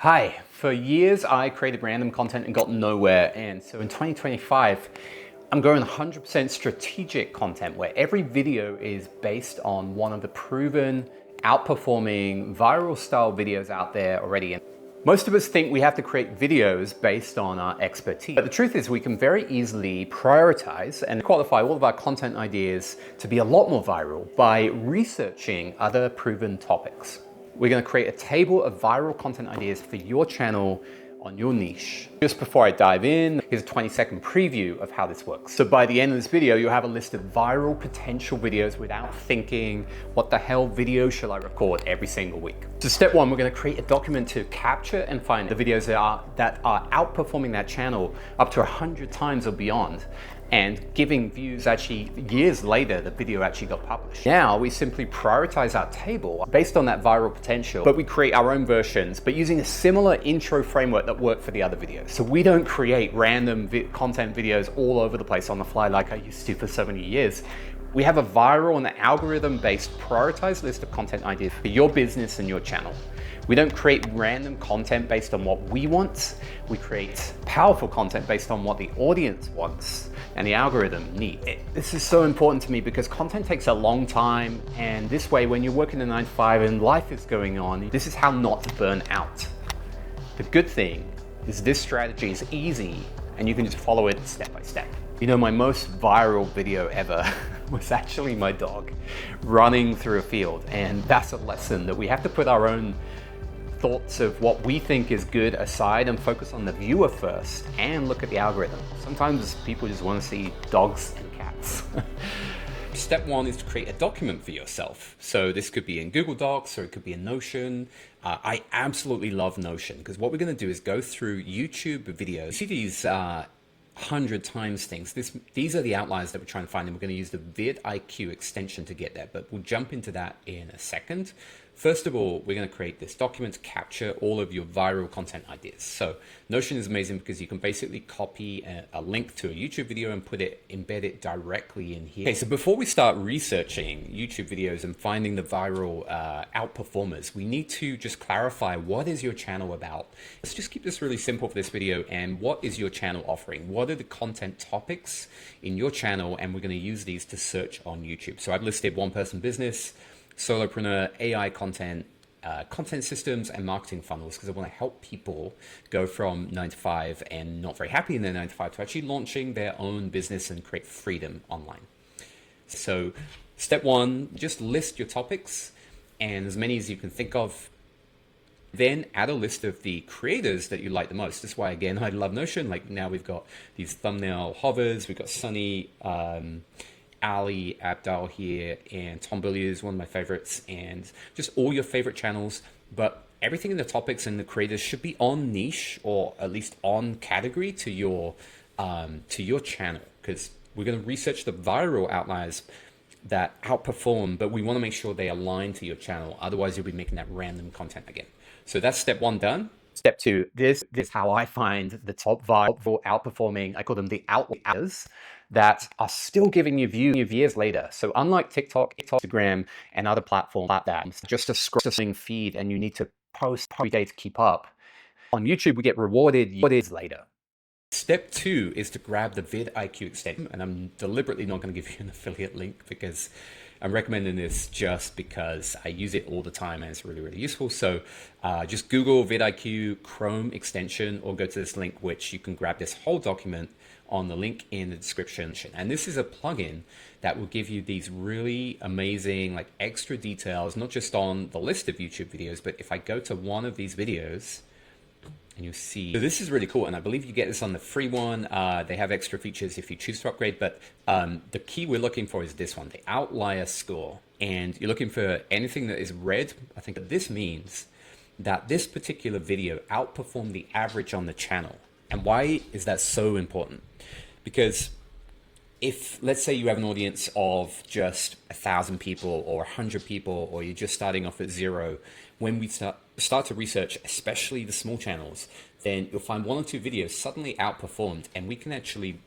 Hi, for years I created random content and got nowhere, and so in 2025 I'm growing 100% strategic content where every video is based on one of the proven, outperforming, viral style videos out there already. And most of us think we have to create videos based on our expertise, but the truth is we can very easily prioritize and qualify all of our content ideas to be a lot more viral by researching other proven topics. We're going to create a table of viral content ideas for your channel on your niche. Just before I dive in, here's a 20-second preview of how this works. So by the end of this video, you'll have a list of viral potential videos without thinking, what the hell video shall I record every single week? So step one, we're going to create a document to capture and find the videos that are outperforming that channel up to 100 times or beyond, and giving views actually years later, the video actually got published. Now we simply prioritize our table based on that viral potential, but we create our own versions, but using a similar intro framework that worked for the other videos. So we don't create random content videos all over the place on the fly like I used to for so many years. We have a viral and algorithm-based prioritized list of content ideas for your business and your channel. We don't create random content based on what we want. We create powerful content based on what the audience wants and the algorithm needs. This is so important to me because content takes a long time, and this way when you're working a 9 to 5 and life is going on, this is how not to burn out. The good thing is this strategy is easy and you can just follow it step by step. You know, my most viral video ever was actually my dog running through a field, and that's a lesson that we have to put our own thoughts of what we think is good aside and focus on the viewer first and look at the algorithm. Sometimes people just want to see dogs and cats. Step one is to create a document for yourself. So this could be in Google Docs or it could be in Notion. I absolutely love Notion because what we're going to do is go through YouTube videos. You see these 100 times things. These are the outliers that we're trying to find, and we're going to use the VidIQ extension to get there, but we'll jump into that in a second. First of all, we're going to create this document to capture all of your viral content ideas. So Notion is amazing because you can basically copy a link to a YouTube video and embed it directly in here. Okay, so before we start researching YouTube videos and finding the viral outperformers, we need to just clarify, what is your channel about? Let's just keep this really simple for this video. And what is your channel offering? What are the content topics in your channel? And we're going to use these to search on YouTube. So I've listed one person business, Solopreneur, AI content, content systems, and marketing funnels, because I want to help people go from 9 to 5 and not very happy in their 9 to 5 to actually launching their own business and create freedom online. So step one, just list your topics and as many as you can think of. Then add a list of the creators that you like the most. That's why, again, I love Notion. Like now we've got these thumbnail hovers, we've got Sunny, Ali Abdal here, and Tom Billier is one of my favorites, and just all your favorite channels. But everything in the topics and the creators should be on niche, or at least on category to your channel, because we're going to research the viral outliers that outperform, but we want to make sure they align to your channel. Otherwise you'll be making that random content again. So that's step one done. Step two, this is how I find the top viral outperforming, I call them the outliers, that are still giving you views years later. So unlike TikTok, Instagram, and other platforms like that, just a scrolling feed and you need to post every day to keep up. On YouTube, we get rewarded years later. Step two is to grab the VidIQ extension, and I'm deliberately not going to give you an affiliate link because I'm recommending this just because I use it all the time and it's really, really useful. So just Google VidIQ Chrome extension or go to this link, which you can grab this whole document on the link in the description. And this is a plugin that will give you these really amazing, like extra details, not just on the list of YouTube videos, but if I go to one of these videos, and you see, so this is really cool, and I believe you get this on the free one. They have extra features if you choose to upgrade, but the key we're looking for is this one, the outlier score. And you're looking for anything that is red. I think that this means that this particular video outperformed the average on the channel. And why is that so important? Because if, let's say you have an audience of just 1,000 people or 100 people, or you're just starting off at zero, when we start to research, especially the small channels, then you'll find one or two videos suddenly outperformed, and we can actually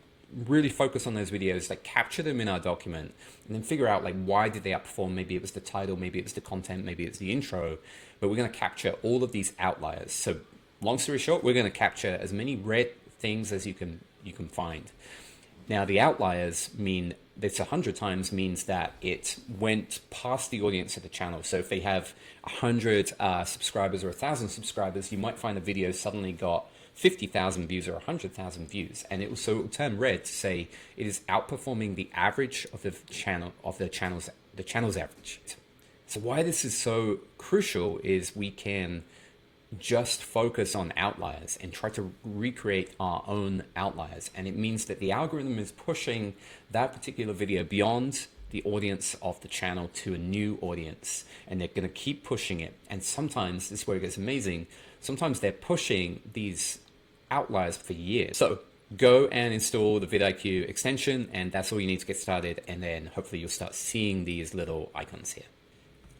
really focus on those videos, like capture them in our document, and then figure out like why did they outperform. Maybe it was the title, maybe it was the content, maybe it's the intro, but we're going to capture all of these outliers. So long story short, we're going to capture as many red things as you can find. Now, the outliers mean this 100 times means that it went past the audience of the channel. So if they have 100 subscribers or 1,000 subscribers, you might find a video suddenly got 50,000 views or 100,000 views, and it will turn red to say it is outperforming the average of the channel's average. So why this is so crucial is we can just focus on outliers and try to recreate our own outliers. And it means that the algorithm is pushing that particular video beyond the audience of the channel to a new audience, and they're going to keep pushing it. And sometimes, this is where it gets amazing, sometimes they're pushing these outliers for years. So go and install the VidIQ extension, and that's all you need to get started. And then hopefully you'll start seeing these little icons here.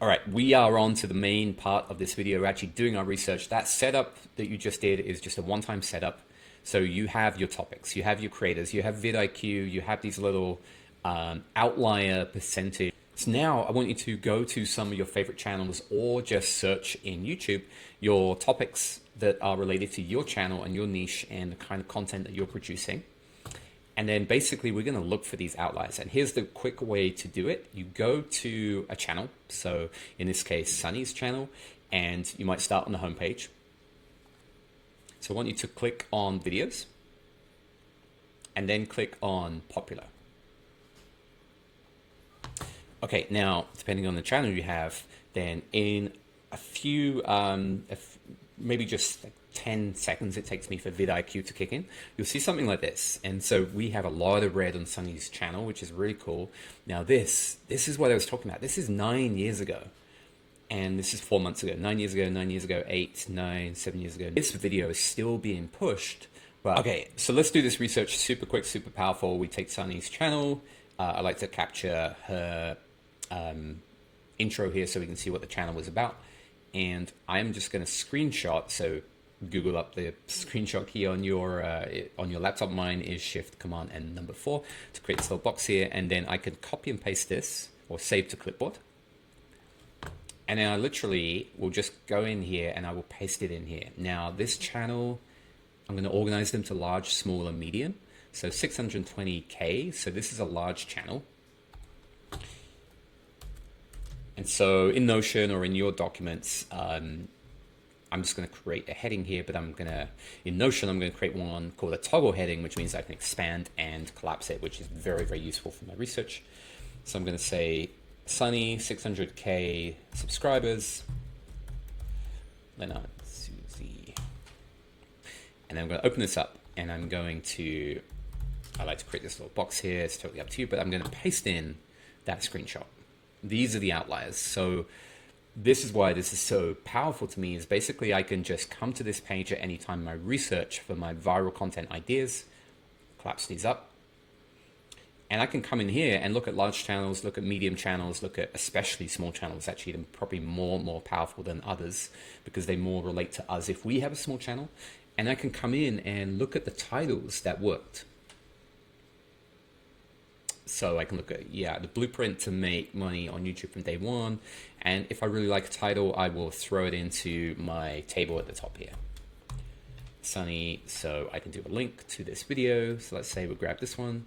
All right, we are on to the main part of this video. We're actually doing our research. That setup that you just did is just a one-time setup. So you have your topics, you have your creators, you have VidIQ, you have these little outlier percentage. So now I want you to go to some of your favorite channels or just search in YouTube your topics that are related to your channel and your niche and the kind of content that you're producing. And then basically we're going to look for these outliers. And here's the quick way to do it. You go to a channel. So in this case, Sunny's channel, and you might start on the homepage. So I want you to click on videos and then click on popular. Okay, now depending on the channel you have, then in a few, maybe just like 10 seconds it takes me for VidIQ to kick in, you'll see something like this. And so we have a lot of red on Sunny's channel, which is really cool. Now this is what I was talking about. This is 9 years ago. And this is 4 months ago, 9 years ago, 8, 9, 7 years ago. This video is still being pushed. But okay, so let's do this research super quick, super powerful. We take Sunny's channel. I like to capture her intro here so we can see what the channel was about. And I'm just going to screenshot. So Google up the screenshot key on your laptop. Mine is Shift Command and number 4 to create this little box here. And then I can copy and paste this or save to clipboard. And then I literally will just go in here and I will paste it in here. Now this channel, I'm going to organize them to large, small, and medium. So 620K. So this is a large channel. And so in Notion or in your documents, I'm just going to create a heading here, but in Notion, I'm going to create one called a toggle heading, which means I can expand and collapse it, which is very, very useful for my research. So I'm going to say Sunny, 600K subscribers, Leonard, Susie. And then I'm going to open this up and I'm going to, I like to create this little box here. It's totally up to you, but I'm going to paste in that screenshot. These are the outliers. So this is why this is so powerful to me, is basically I can just come to this page at any time, my research for my viral content ideas, collapse these up. And I can come in here and look at large channels, look at medium channels, look at especially small channels. Actually, they're probably more powerful than others because they more relate to us if we have a small channel. And I can come in and look at the titles that worked. So I can look at, the blueprint to make money on YouTube from day one. And if I really like a title, I will throw it into my table at the top here. Sunny, so I can do a link to this video. So let's say we grab this one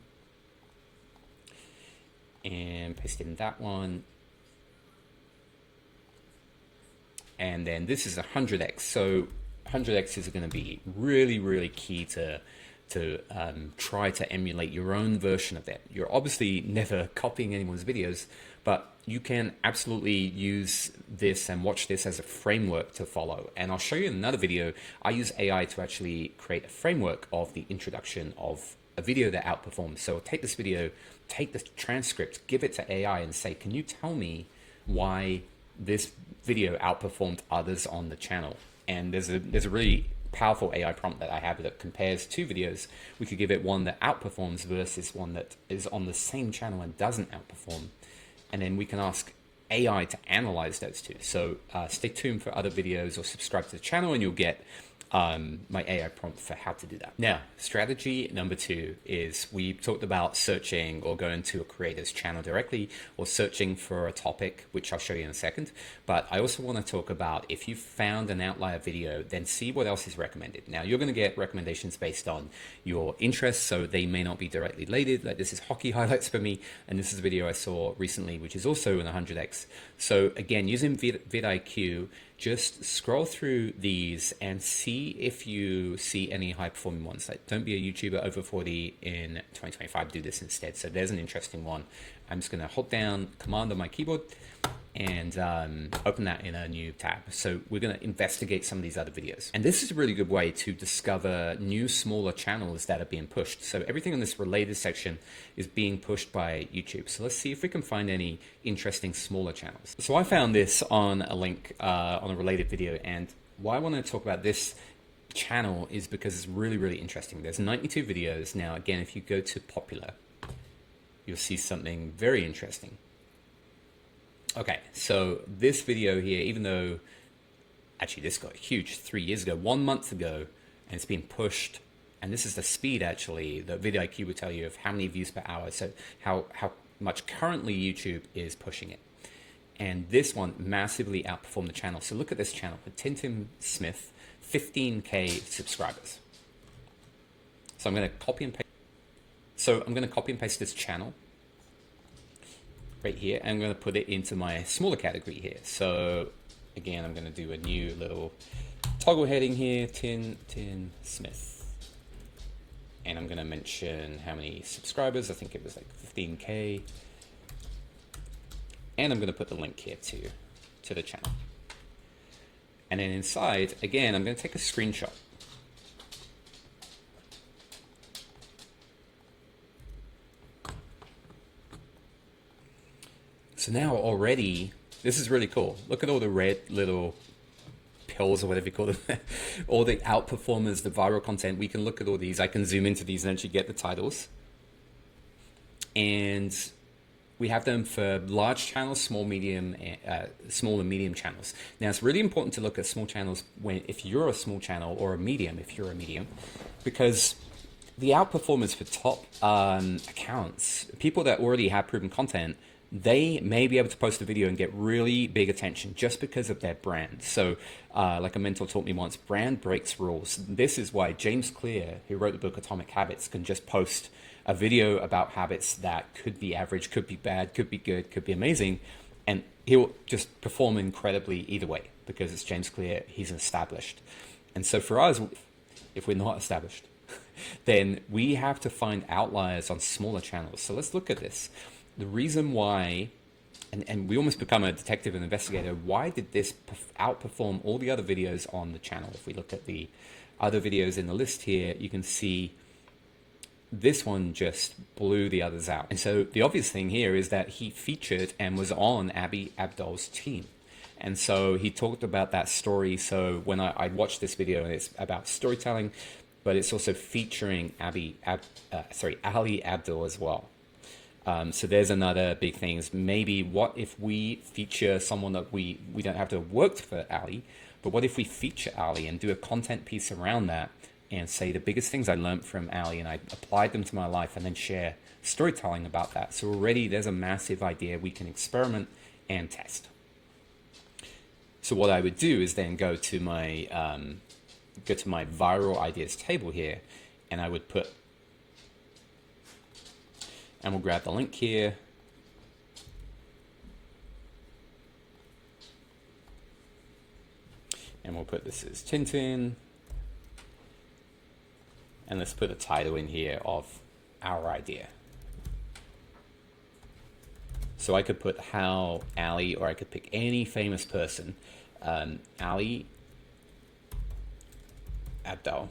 and paste it in that one. And then this is 100x. So 100x is going to be really, really key to try to emulate your own version of that. You're obviously never copying anyone's videos, but you can absolutely use this and watch this as a framework to follow. And I'll show you in another video, I use AI to actually create a framework of the introduction of a video that outperforms. So take this video, take the transcript, give it to AI and say, can you tell me why this video outperformed others on the channel? And there's a really powerful AI prompt that I have that compares two videos. We could give it one that outperforms versus one that is on the same channel and doesn't outperform. And then we can ask AI to analyze those two. So stay tuned for other videos or subscribe to the channel and you'll get my AI prompt for how to do that. Now, strategy number 2 is we talked about searching or going to a creator's channel directly or searching for a topic, which I'll show you in a second. But I also want to talk about if you found an outlier video, then see what else is recommended. Now, you're going to get recommendations based on your interests, so they may not be directly related. Like this is hockey highlights for me, and this is a video I saw recently, which is also in 100x. So again, using VidIQ, just scroll through these and see if you see any high performing ones. Like, don't be a YouTuber over 40 in 2025, do this instead. So there's an interesting one. I'm just gonna hold down Command on my keyboard and open that in a new tab. So we're gonna investigate some of these other videos. And this is a really good way to discover new, smaller channels that are being pushed. So everything in this related section is being pushed by YouTube. So let's see if we can find any interesting, smaller channels. So I found this on a link on a related video. And why I wanna talk about this channel is because it's really, really interesting. There's 92 videos. Now, again, if you go to popular, you'll see something very interesting. Okay, so this video here, even though actually this got huge 3 years ago, 1 month ago, and it's been pushed, and this is the speed actually, the VidIQ will tell you of how many views per hour, so how much currently YouTube is pushing it. And this one massively outperformed the channel. So look at this channel, Tintin Smith, 15K subscribers. So I'm gonna copy and paste. So I'm gonna copy and paste this channel right here. I'm going to put it into my smaller category here. So again, I'm going to do a new little toggle heading here, Tin Smith. And I'm going to mention how many subscribers. I think it was like 15K. And I'm going to put the link here to the channel. And then inside, again, I'm going to take a screenshot. So now already, this is really cool. Look at all the red little pills or whatever you call them. All the outperformers, the viral content. We can look at all these. I can zoom into these and actually get the titles. And we have them for large channels, small and medium channels. Now it's really important to look at small channels if you're a small channel, or a medium if you're a medium, because the outperformers for top accounts, people that already have proven content, they may be able to post a video and get really big attention just because of their brand. So like a mentor taught me once, brand breaks rules. This is why James Clear, who wrote the book Atomic Habits, can just post a video about habits that could be average, could be bad, could be good, could be amazing, and he'll just perform incredibly either way because it's James Clear, he's established. And so for us, if we're not established, then we have to find outliers on smaller channels. So let's look at this. The reason why, and we almost become a detective and investigator, why did this outperform all the other videos on the channel? If we look at the other videos in the list here, you can see this one just blew the others out. And so the obvious thing here is that he featured and was on Abby Abdul's team. And so he talked about that story. So when I watched this video, and it's about storytelling, but it's also featuring Ali Abdul as well. So there's another big thing is maybe what if we feature someone that we don't have to have worked for Ali, but what if we feature Ali and do a content piece around that and say the biggest things I learned from Ali and I applied them to my life, and then share storytelling about that. So already there's a massive idea we can experiment and test. So what I would do is then go to my viral ideas table here, and I would put, and we'll grab the link here. And we'll put this as Tintin. And let's put a title in here of our idea. So I could put how Ali, or I could pick any famous person. Ali Abdul.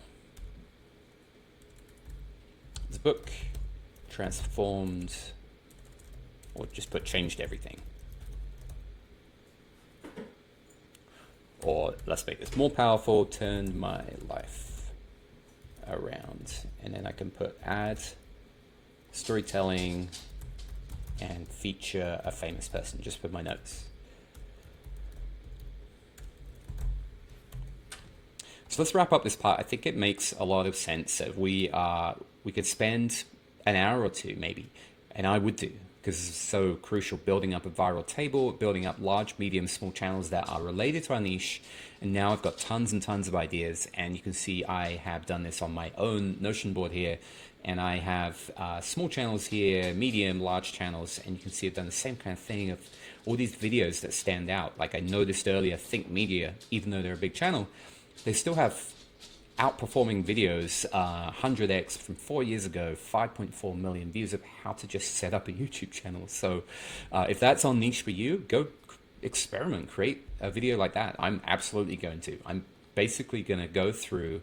His book transformed, or just put changed everything. Or let's make this more powerful, turned my life around. And then I can put add storytelling and feature a famous person, just with my notes. So let's wrap up this part. I think it makes a lot of sense. We could spend an hour or two maybe, and I would do, because it's so crucial, building up a viral table, building up large, medium, small channels that are related to our niche. And now I've got tons and tons of ideas, and you can see I have done this on my own Notion board here, and I have small channels here, medium, large channels, and you can see I've done the same kind of thing of all these videos that stand out. Like I noticed earlier, Think Media, even though they're a big channel, they still have outperforming videos, 100x from 4 years ago, 5.4 million views of how to just set up a YouTube channel. So if that's on niche for you, go experiment, create a video like that. I'm absolutely going to. I'm basically going to go through,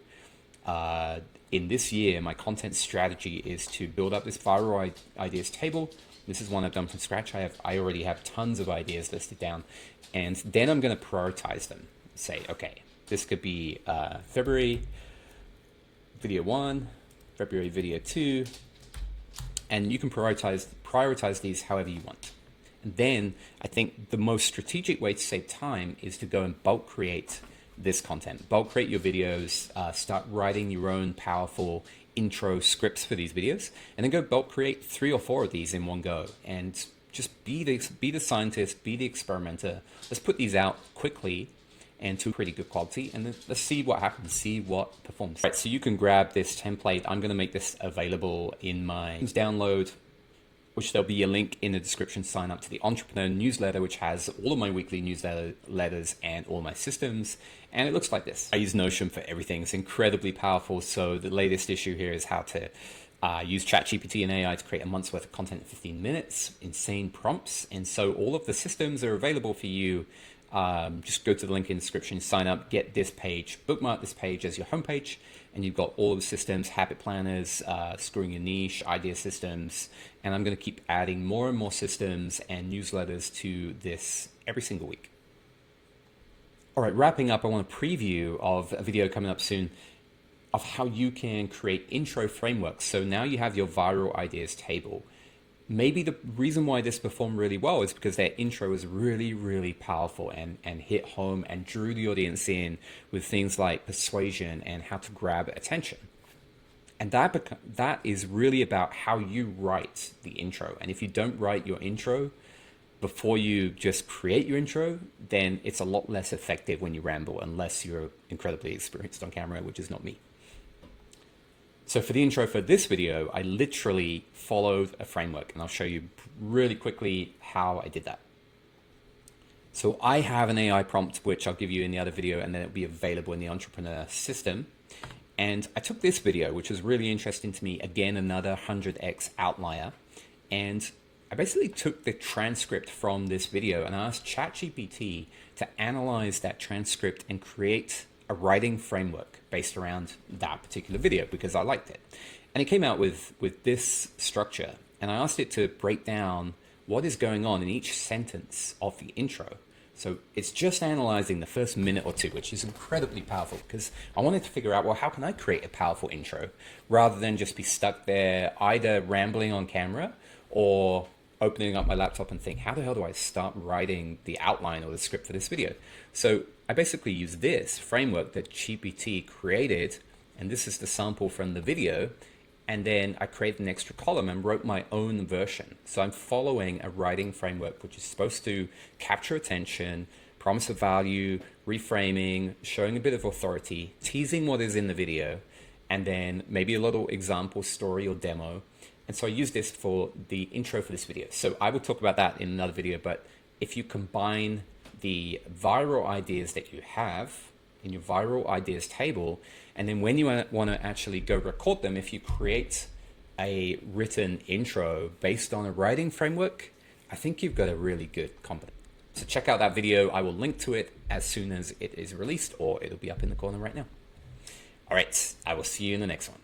in this year, my content strategy is to build up this viral ideas table. This is one I've done from scratch. I already have tons of ideas listed down, and then I'm going to prioritize them. Say, okay, this could be February video 1, February video 2, and you can prioritize these however you want. And then I think the most strategic way to save time is to go and bulk create this content. Bulk create your videos, start writing your own powerful intro scripts for these videos, and then go bulk create 3 or 4 of these in one go. And just be the scientist, be the experimenter. Let's put these out quickly and to pretty good quality, and then let's see what happens, see what performs. Right, so you can grab this template. I'm gonna make this available in my download, which there'll be a link in the description. Sign up to the Entrepreneur newsletter, which has all of my weekly newsletters and all my systems. And it looks like this. I use Notion for everything. It's incredibly powerful. So the latest issue here is how to use ChatGPT and AI to create a month's worth of content in 15 minutes, insane prompts. And so all of the systems are available for you. Just go to the link in the description, sign up, get this page, bookmark this page as your homepage, and you've got all of the systems, habit planners, screwing your niche, idea systems, and I'm going to keep adding more and more systems and newsletters to this every single week. All right, wrapping up, I want a preview of a video coming up soon of how you can create intro frameworks. So now you have your viral ideas table. Maybe the reason why this performed really well is because their intro was really, really powerful and hit home and drew the audience in with things like persuasion and how to grab attention. And that is really about how you write the intro. And if you don't write your intro before you just create your intro, then it's a lot less effective when you ramble, unless you're incredibly experienced on camera, which is not me. So for the intro for this video, I literally followed a framework, and I'll show you really quickly how I did that. So I have an AI prompt, which I'll give you in the other video, and then it'll be available in the Entrepreneur system. And I took this video, which was really interesting to me. Again, another 100x outlier. And I basically took the transcript from this video and I asked ChatGPT to analyze that transcript and create a writing framework based around that particular video because I liked it. And it came out with this structure, and I asked it to break down what is going on in each sentence of the intro. So it's just analyzing the first minute or two, which is incredibly powerful because I wanted to figure out, well, how can I create a powerful intro rather than just be stuck there either rambling on camera or opening up my laptop and think, how the hell do I start writing the outline or the script for this video? So I basically use this framework that GPT created, and this is the sample from the video, and then I created an extra column and wrote my own version. So I'm following a writing framework which is supposed to capture attention, promise of value, reframing, showing a bit of authority, teasing what is in the video, and then maybe a little example story or demo. And so I use this for the intro for this video. So I will talk about that in another video, but if you combine the viral ideas that you have in your viral ideas table, and then when you want to actually go record them, if you create a written intro based on a writing framework, I think you've got a really good combo. So check out that video. I will link to it as soon as it is released, or it'll be up in the corner right now. All right, I will see you in the next one.